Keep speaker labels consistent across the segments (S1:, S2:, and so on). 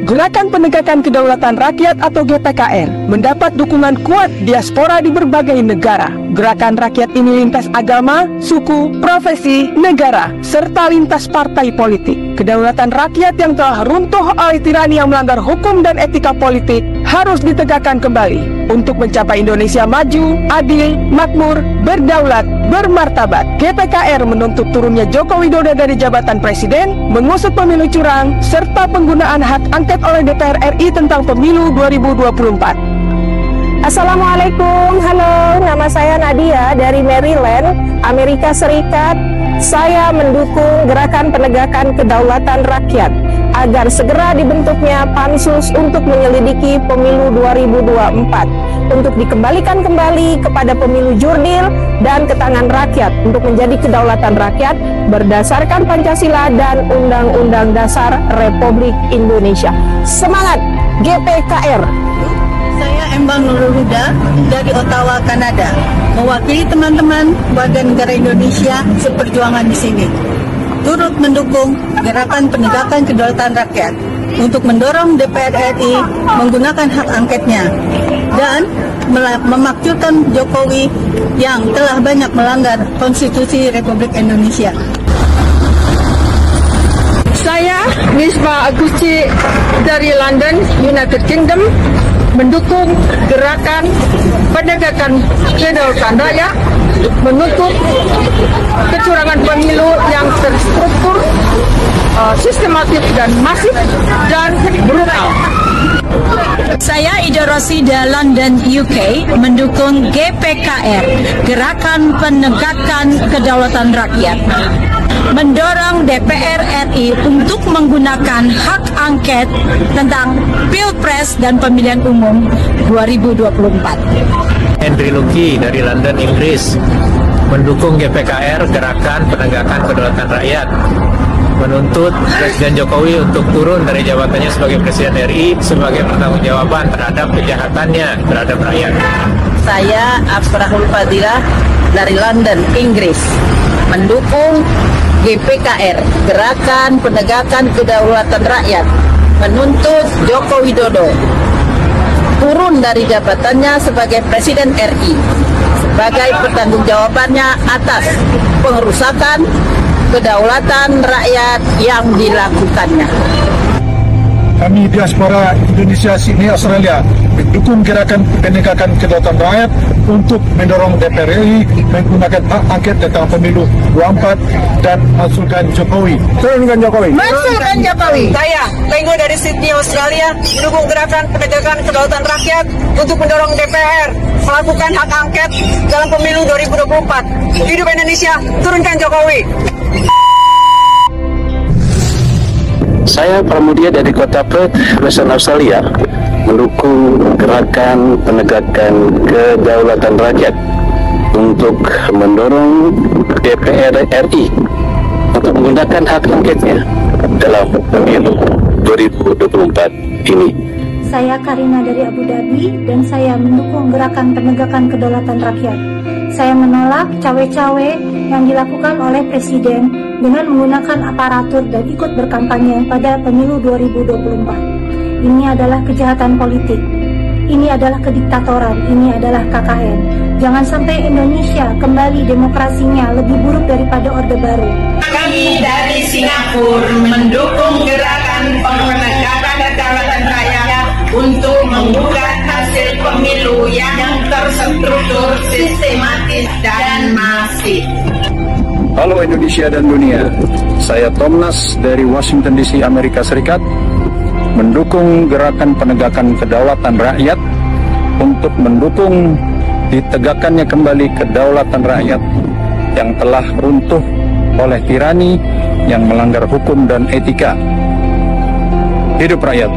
S1: Gerakan Penegakan Kedaulatan Rakyat atau GPKR mendapat dukungan kuat diaspora di berbagai negara. Gerakan rakyat ini lintas agama, suku, profesi, negara, serta lintas partai politik. Kedaulatan rakyat yang telah runtuh oleh tirani yang melanggar hukum dan etika politik harus ditegakkan kembali untuk mencapai Indonesia maju, adil, makmur, berdaulat, bermartabat. GPKR menuntut turunnya Joko Widodo dari jabatan presiden, mengusut pemilu curang, serta penggunaan hak angket oleh DPR RI tentang pemilu 2024.
S2: Assalamualaikum, halo, nama saya Nadia dari Maryland, Amerika Serikat. Saya mendukung Gerakan Penegakan Kedaulatan Rakyat agar segera dibentuknya Pansus untuk menyelidiki pemilu 2024, untuk dikembalikan kembali kepada pemilu jurdil dan ke tangan rakyat untuk menjadi kedaulatan rakyat berdasarkan Pancasila dan Undang-Undang Dasar Republik Indonesia. Semangat GPKR!
S3: Saya Embang Nurul Huda dari Ottawa, Kanada, mewakili teman-teman warga negara Indonesia seperjuangan di sini, turut mendukung Gerakan Penegakan Kedaulatan Rakyat untuk mendorong DPR RI menggunakan hak angketnya dan memakzulkan Jokowi yang telah banyak melanggar Konstitusi Republik Indonesia.
S4: Saya Nisma Agusti dari London, United Kingdom, mendukung Gerakan Penegakan Kedaulatan Rakyat, menuntut kecurangan pemilu yang terstruktur, sistematis dan masif dan brutal.
S5: Saya Ido Rosida, London, UK, mendukung GPKR, Gerakan Penegakan Kedaulatan Rakyat, mendorong DPR RI untuk menggunakan hak angket tentang Pilpres dan Pemilihan Umum 2024.
S6: Henry Luki dari London, Inggris, mendukung GPKR, Gerakan Penegakan Kedaulatan Rakyat, menuntut Presiden Jokowi untuk turun dari jabatannya sebagai Presiden RI sebagai pertanggungjawaban terhadap kejahatannya terhadap rakyat.
S3: Saya Afrahul Fadilah dari London, Inggris, mendukung GPKR, Gerakan Penegakan Kedaulatan Rakyat, menuntut Joko Widodo turun dari jabatannya sebagai Presiden RI sebagai pertanggungjawabannya atas pengerusakan kedaulatan rakyat yang dilakukannya.
S7: Kami diaspora Indonesia Sydney, Australia, mendukung Gerakan Penegakan Kedaulatan Rakyat untuk mendorong DPR RI menggunakan hak angket tentang pemilu 24 dan masukkan Jokowi. Turunkan Jokowi.
S4: Masukkan Jokowi. Saya Lenggo dari Sydney, Australia, mendukung Gerakan Penegakan Kedaulatan Rakyat untuk mendorong DPR melakukan hak angket dalam pemilu 2024. Hidup Indonesia, turunkan Jokowi.
S8: Saya Pramudia dari kota Perth, Western Australia, mendukung Gerakan Penegakan Kedaulatan Rakyat untuk mendorong DPR RI untuk menggunakan hak angketnya dalam pemilu 2024 ini.
S9: Saya Karina dari Abu Dhabi dan saya mendukung Gerakan Penegakan Kedaulatan Rakyat. Saya menolak cawe-cawe yang dilakukan oleh Presiden dengan menggunakan aparatur dan ikut berkampanye pada pemilu 2024. Ini adalah kejahatan politik. Ini adalah kediktatoran. Ini adalah KKN. Jangan sampai Indonesia kembali demokrasinya lebih buruk daripada Orde Baru.
S10: Kami dari Singapura mendukung Gerakan Penegakan Kedaulatan Rakyat untuk menggugat hasil pemilu yang terstruktur, sistematis, dan masif.
S7: Halo Indonesia dan dunia, saya Tomnas dari Washington DC, Amerika Serikat, mendukung Gerakan Penegakan Kedaulatan Rakyat untuk mendukung ditegakkannya kembali kedaulatan rakyat yang telah runtuh oleh tirani yang melanggar hukum dan etika. Hidup rakyat!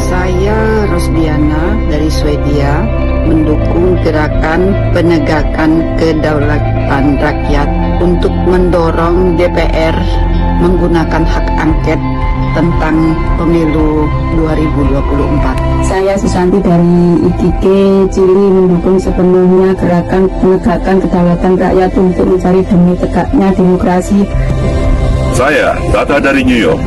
S11: Saya Rosdiana dari Swedia, mendukung Gerakan Penegakan Kedaulatan Rakyat untuk mendorong DPR menggunakan hak angket tentang pemilu 2024.
S12: Saya Susanti dari IKK Chili, mendukung sepenuhnya Gerakan Penegakan Kedaulatan Rakyat untuk mencari demi tegaknya demokrasi.
S13: Saya Tata dari New York,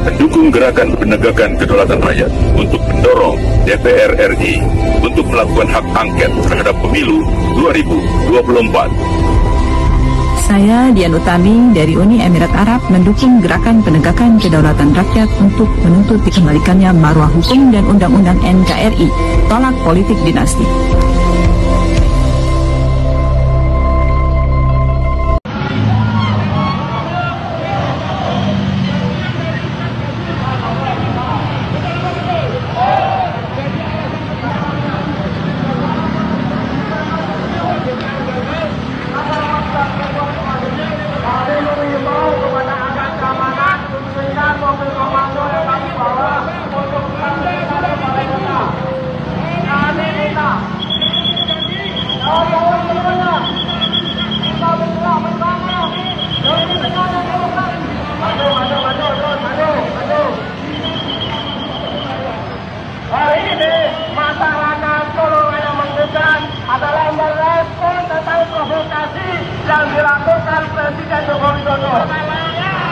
S13: mendukung gerakan penegakan kedaulatan rakyat untuk mendorong DPR RI untuk melakukan hak angket terhadap pemilu 2024.
S14: Saya Dian Utami dari Uni Emirat Arab mendukung gerakan penegakan kedaulatan rakyat untuk menuntut dikembalikannya marwah hukum dan undang-undang NKRI, tolak politik dinasti.
S15: Hari ini masyarakat Soloraya Menggugat adalah merespon tentang provokasi yang dilakukan Presiden Joko Widodo.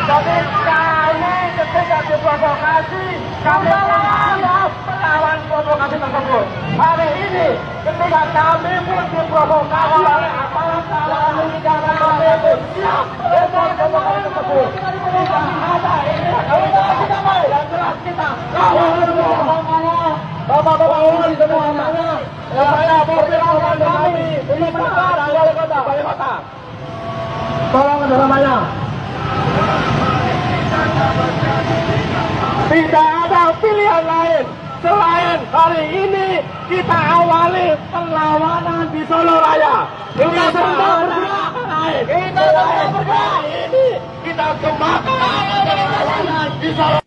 S15: Jadi kami ketika diprovokasi, kami melawan provokasi tersebut. Hari ini ketika kami pun diprovokasi oleh aparat keamanan negara, kami pun siap dengan provokasi tersebut. Tidak ada ini, kami tidak mau yang jelas kita lawan Bapak-bapak ini semuanya, saya persilakan kami ini benar wali kota Balikota. Tolong keselamanya. Tidak ada pilihan lain selain hari ini kita awali perlawanan di Soloraya. Kita sedang bergerak naik. Kita sedang bergerak ini. Kita kembangkan perlawanan di Soloraya.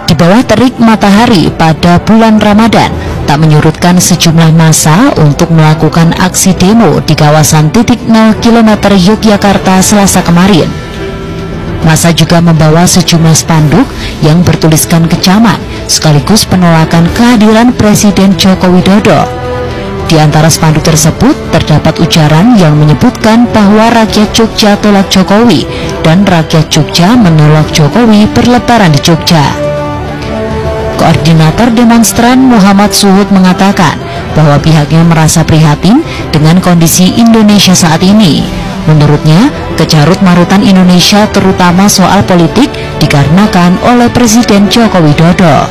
S16: Di bawah terik matahari pada bulan Ramadan tak menyurutkan sejumlah massa untuk melakukan aksi demo di kawasan titik 0 km Yogyakarta Selasa kemarin. Massa juga membawa sejumlah spanduk yang bertuliskan kecaman sekaligus penolakan kehadiran Presiden Joko Widodo. Di antara spanduk tersebut terdapat ujaran yang menyebutkan bahwa rakyat Jogja tolak Jokowi dan rakyat Jogja menolak Jokowi berlebaran di Jogja. Koordinator demonstran Muhammad Suhud mengatakan bahwa pihaknya merasa prihatin dengan kondisi Indonesia saat ini. Menurutnya, kecarut-marutan Indonesia terutama soal politik dikarenakan oleh Presiden Joko Widodo.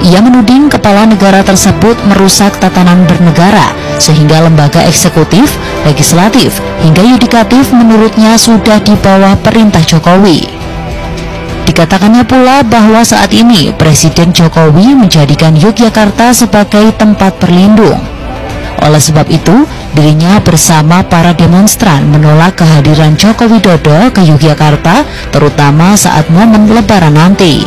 S16: Ia menuding kepala negara tersebut merusak tatanan bernegara sehingga lembaga eksekutif, legislatif, hingga yudikatif menurutnya sudah di bawah perintah Jokowi. Dikatakannya pula bahwa saat ini Presiden Jokowi menjadikan Yogyakarta sebagai tempat berlindung. Oleh sebab itu, dirinya bersama para demonstran menolak kehadiran Joko Widodo ke Yogyakarta, terutama saat momen Lebaran nanti.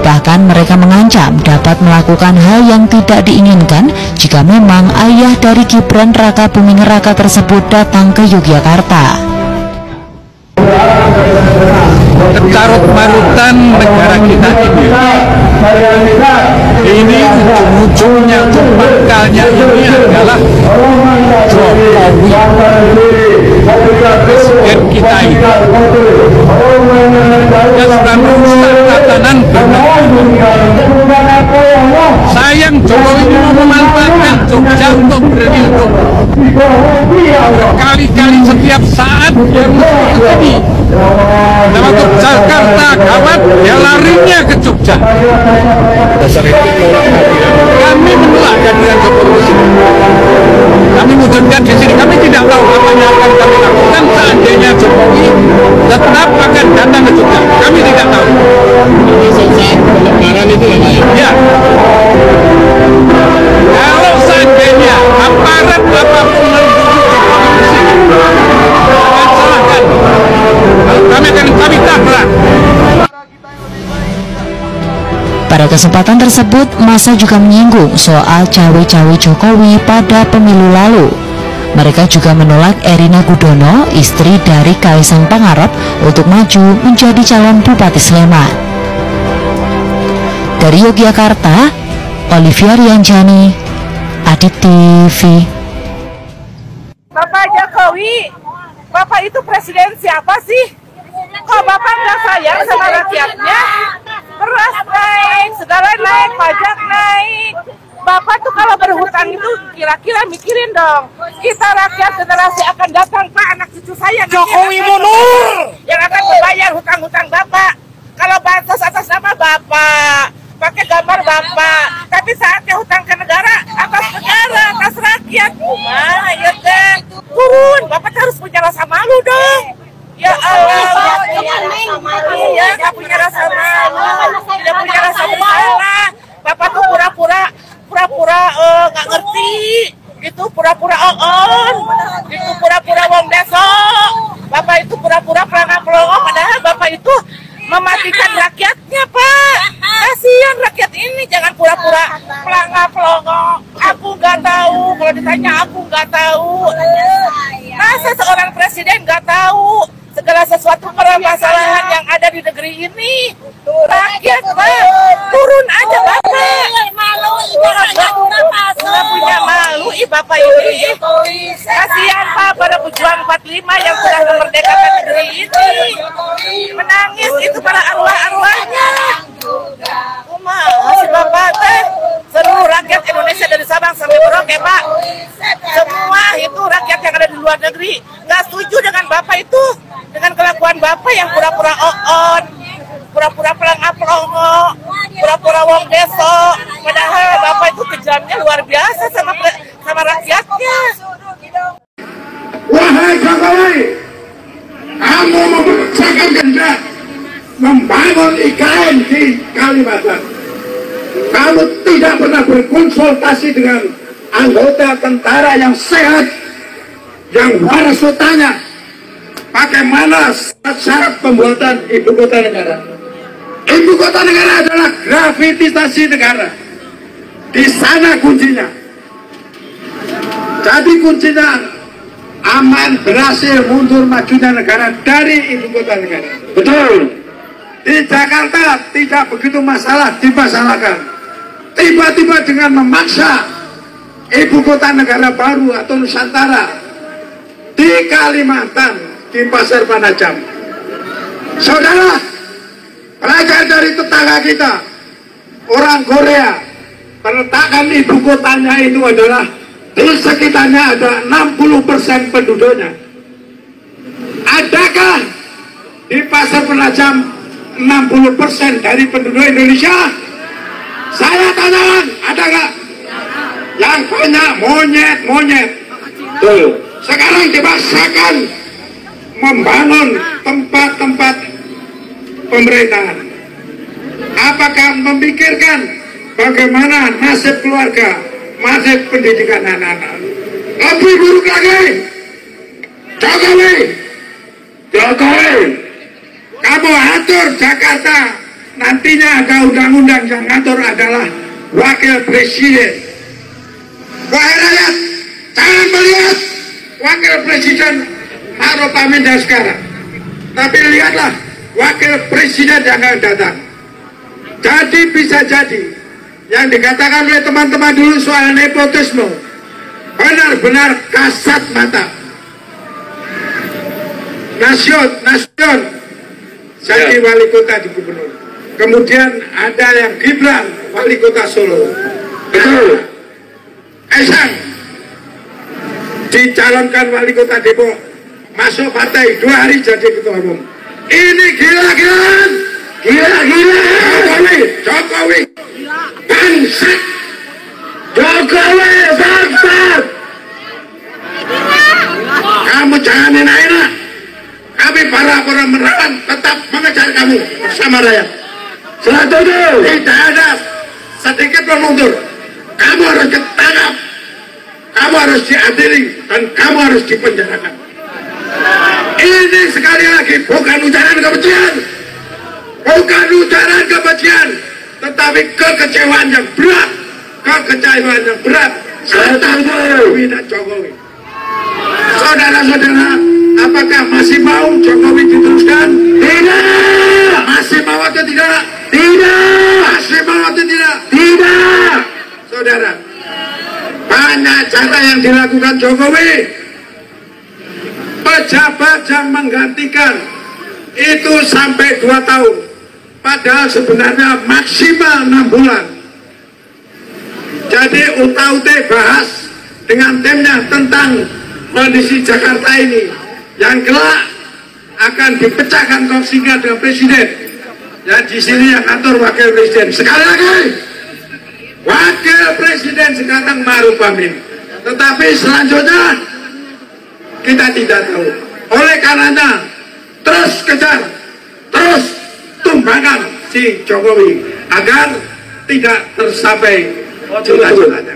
S16: Bahkan mereka mengancam dapat melakukan hal yang tidak diinginkan jika memang ayah dari Gibran Raka Buming Raka tersebut datang ke Yogyakarta.
S17: Kecarut-marutan negara kita ini ujung-ujungnya, pangkalnya ini adalah Jokowi, Presiden kita ini yang sudah merusak tatanan bernegara. Sayang Jokowi ini mau memanfaatkan Jogja untuk berlindung. Berkali-kali setiap saat dia ini waktu Jakarta gawat, dia larinya ke Jogja. Kami menolak kehadiran Jokowi. Kami wujudkan di sini. Kami tidak tahu apa yang akan kami lakukan seandainya Jokowi tetap akan datang ke Jogja. Kami tidak tahu. Lebaran itu ya. Kalau seandainya aparat apapun mendukung Jokowi di sini, jangan salahkan. Kami tabrak.
S16: Pada kesempatan tersebut, massa juga menyinggung soal cawe-cawe Jokowi pada pemilu lalu. Mereka juga menolak Erina Gudono, istri dari Kaisang Pangarep, untuk maju menjadi calon Bupati Sleman. Dari Yogyakarta, Olivia Rianjani, Adit TV.
S18: Bapak Jokowi, Bapak itu presiden siapa sih? Kok Bapak nggak sayang sama rakyatnya? Beras naik, segala naik, pajak naik. Bapak tuh kalau berhutang itu kira-kira mikirin dong. Kita rakyat generasi akan datang, Pak, anak cucu saya. Jokowi mundur! Yang akan membayar hutang-hutang Bapak. Kalau bansos atas nama Bapak, pakai gambar Bapak. Tapi saatnya hutang ke negara, atas negara, atas rakyat. Mana ya deh? Turun, Bapak harus punya rasa malu dong. Ya Allah, iya, nggak punya rasa malu, tidak punya rasa bersalah. Bapak tuh pura-pura nggak ngerti, itu pura-pura on, itu pura-pura wong deso. Bapak itu pura-pura pelangak-pelongok, padahal Bapak itu mematikan rakyatnya, Pak. Kasihan rakyat ini, jangan pura-pura pelangak-pelongok. Aku nggak tahu, kalau ditanya aku nggak tahu. Masa seorang presiden nggak tahu segala sesuatu permasalahan yang ada di negeri ini? Rakyat, Pak, turun aja Bapak. Nggak punya malu, Bapak ini. Kasihan Pak pada pejuang 45 yang sudah memerdekakan negeri ini. Menangis itu para arwah-arwahnya. Si Bapak teh, seluruh rakyat Indonesia dari Sabang sampai Merauke, Pak. Semua itu rakyat yang ada di luar negeri nggak setuju dengan Bapak itu, dengan kelakuan Bapak yang pura-pura on, pura-pura pelangak-pelongo, pura-pura wong deso. Padahal Bapak itu kejamnya luar biasa sama rakyatnya.
S15: Wahai Jokowi, kamu memaksakan kehendak membangun IKN di Kalimantan. Kamu tidak pernah berkonsultasi dengan anggota tentara yang sehat, yang waras tanya bagaimana syarat pembuatan ibu kota negara. Ibu kota negara adalah gravitasi negara. Di sana kuncinya. Jadi kuncinya aman, berhasil, mundur, majunya negara dari ibu kota negara. Betul. Di Jakarta tidak begitu masalah dimasalahkan. Tiba-tiba dengan memaksa ibu kota negara baru atau Nusantara di Kalimantan, di Pasir Panajam. Saudara, belajar dari tetangga kita, orang Korea, peletakan ibu kotanya itu adalah di sekitarnya ada 60% penduduknya. Adakah di Pasir Penajam 60% dari penduduk Indonesia? Saya tanyakan, ada nggak? Yang banyak monyet. Tuh, sekarang dipaksakan membangun tempat-tempat pemerintahan. Apakah memikirkan bagaimana nasib keluarga, nasib pendidikan anak-anak? Lebih buruk lagi, Jokowi, kamu atur Jakarta, nantinya ada undang-undang yang ngatur adalah wakil presiden. Wahai rakyat, jangan melihat wakil presiden Ma'ruf Amin dan sekarang, tapi lihatlah wakil presiden yang akan datang. Jadi bisa jadi yang dikatakan oleh teman-teman dulu soal nepotisme benar-benar kasat mata. Nasion jadi wali kota di gubernur. Kemudian ada yang Gibran wali kota Solo. Betul. Kaisang dicalonkan wali kota Depok, masuk partai 2 hari jadi ketua umum. Ini gila-gilaan. Jokowi bangsat. Jokowi bangsat. Kamu jangan enak-enak. Kami para merawat tetap mengejar kamu bersama rakyat. Selanjutnya tidak ada sedikit pun mundur. Kamu harus ditangkap, kamu harus diadili, dan kamu harus dipenjarakan. Ini sekali lagi bukan ujaran kebencian, tetapi kekecewaan yang berat, Selanjutnya Jokowi. Saudara-saudara, apakah masih mau Jokowi diteruskan? Tidak. Masih mau atau tidak? Tidak. Masih mau atau tidak? Tidak. Saudara, banyak cara yang dilakukan Jokowi. Pejabat yang menggantikan itu sampai 2 tahun. Padahal sebenarnya maksimal 6 bulan. Jadi UT bahas dengan timnya tentang kondisi Jakarta ini yang kelak akan dipecahkan kongsinya dengan presiden. Ya di sini yang atur wakil presiden. Sekali lagi, wakil presiden sekarang Ma'ruf Amin. Tetapi selanjutnya kita tidak tahu. Oleh karenanya terus kejar, terus tumbangkan si Jokowi agar tidak tercapai cita-citanya.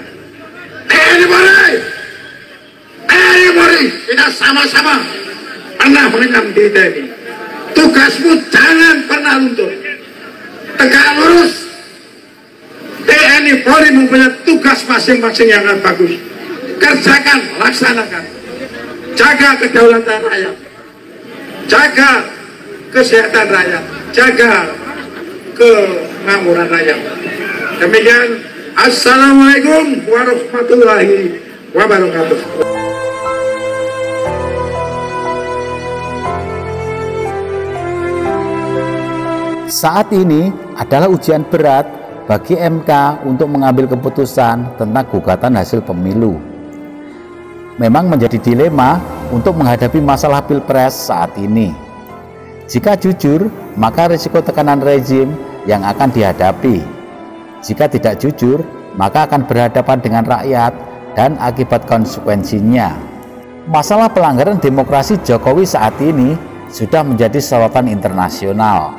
S15: Anybody, kita sama-sama pernah mengenyam di TNI. Tugasmu jangan pernah luntur. Tegak lurus. TNI Polri mempunyai tugas masing-masing yang bagus. Kerjakan, laksanakan. Jaga kedaulatan rakyat. Jaga kesehatan rakyat. Jaga kemakmuran rakyat. Demikian. Assalamualaikum warahmatullahi wabarakatuh.
S19: Saat ini adalah ujian berat bagi MK untuk mengambil keputusan tentang gugatan hasil pemilu. Memang menjadi dilema untuk menghadapi masalah pilpres saat ini. Jika jujur, maka risiko tekanan rezim yang akan dihadapi. Jika tidak jujur, maka akan berhadapan dengan rakyat dan akibat konsekuensinya. Masalah pelanggaran demokrasi Jokowi saat ini sudah menjadi sorotan internasional.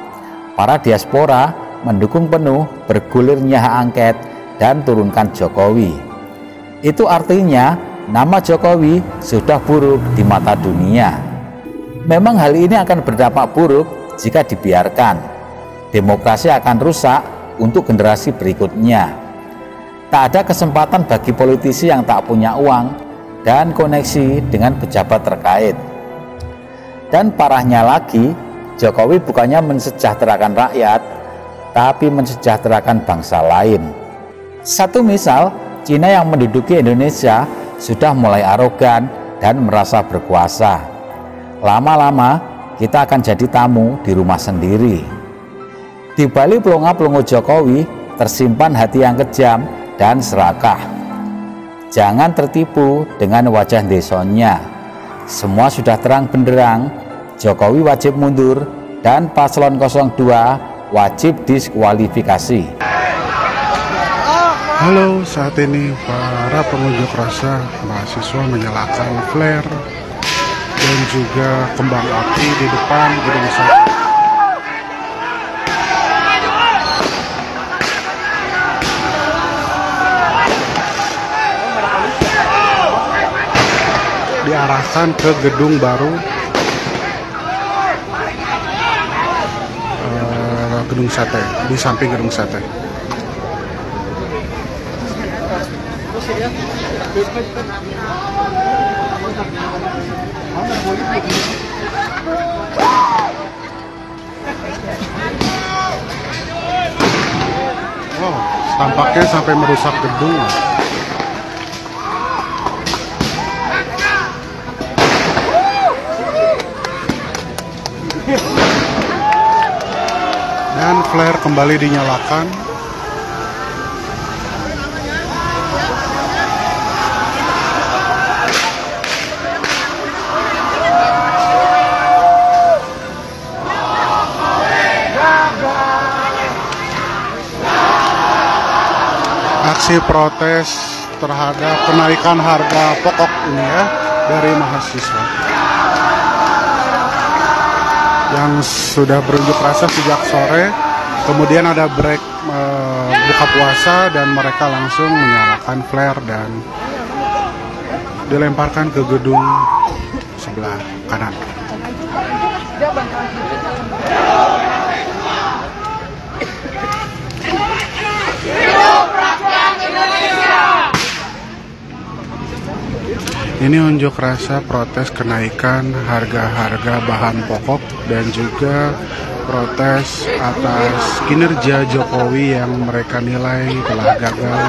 S19: Para diaspora mendukung penuh bergulirnya hak angket dan turunkan Jokowi. Itu artinya nama Jokowi sudah buruk di mata dunia. Memang hal ini akan berdampak buruk jika dibiarkan. Demokrasi akan rusak untuk generasi berikutnya. Tak ada kesempatan bagi politisi yang tak punya uang dan koneksi dengan pejabat terkait. Dan parahnya lagi, Jokowi bukannya mensejahterakan rakyat, tapi mensejahterakan bangsa lain. Satu misal, Cina yang menduduki Indonesia sudah mulai arogan dan merasa berkuasa. Lama-lama kita akan jadi tamu di rumah sendiri. Di balik pelongo-pelongo Jokowi tersimpan hati yang kejam dan serakah. Jangan tertipu dengan wajah desonnya. Semua sudah terang benderang, Jokowi wajib mundur dan paslon 02 wajib diskualifikasi.
S20: Halo, saat ini para pengunjuk rasa mahasiswa menyalakan flare dan juga kembang api di depan gedung sate. Diarahkan ke gedung baru gedung sate, di samping gedung sate. Wow, tampaknya sampai merusak gedung. Dan flare kembali dinyalakan. Aksi protes terhadap kenaikan harga pokok ini ya dari mahasiswa yang sudah berunjuk rasa sejak sore, kemudian ada break buka puasa dan mereka langsung menyalakan flare dan dilemparkan ke gedung sebelah kanan. Ini unjuk rasa protes kenaikan harga-harga bahan pokok dan juga protes atas kinerja Jokowi yang mereka nilai telah gagal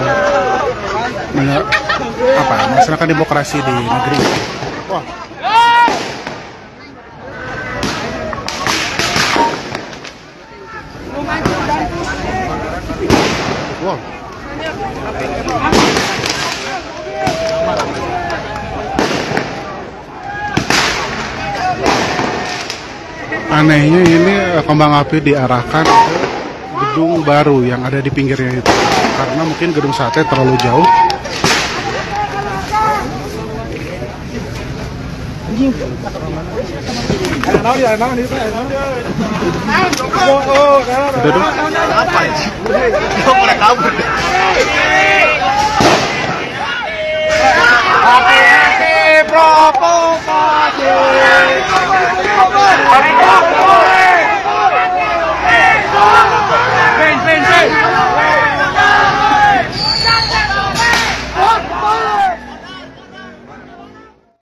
S20: melaksanakan demokrasi di negeri. Wah. Wow. Anehnya ini kembang api diarahkan ke gedung baru yang ada di pinggirnya itu, karena mungkin gedung sate terlalu jauh.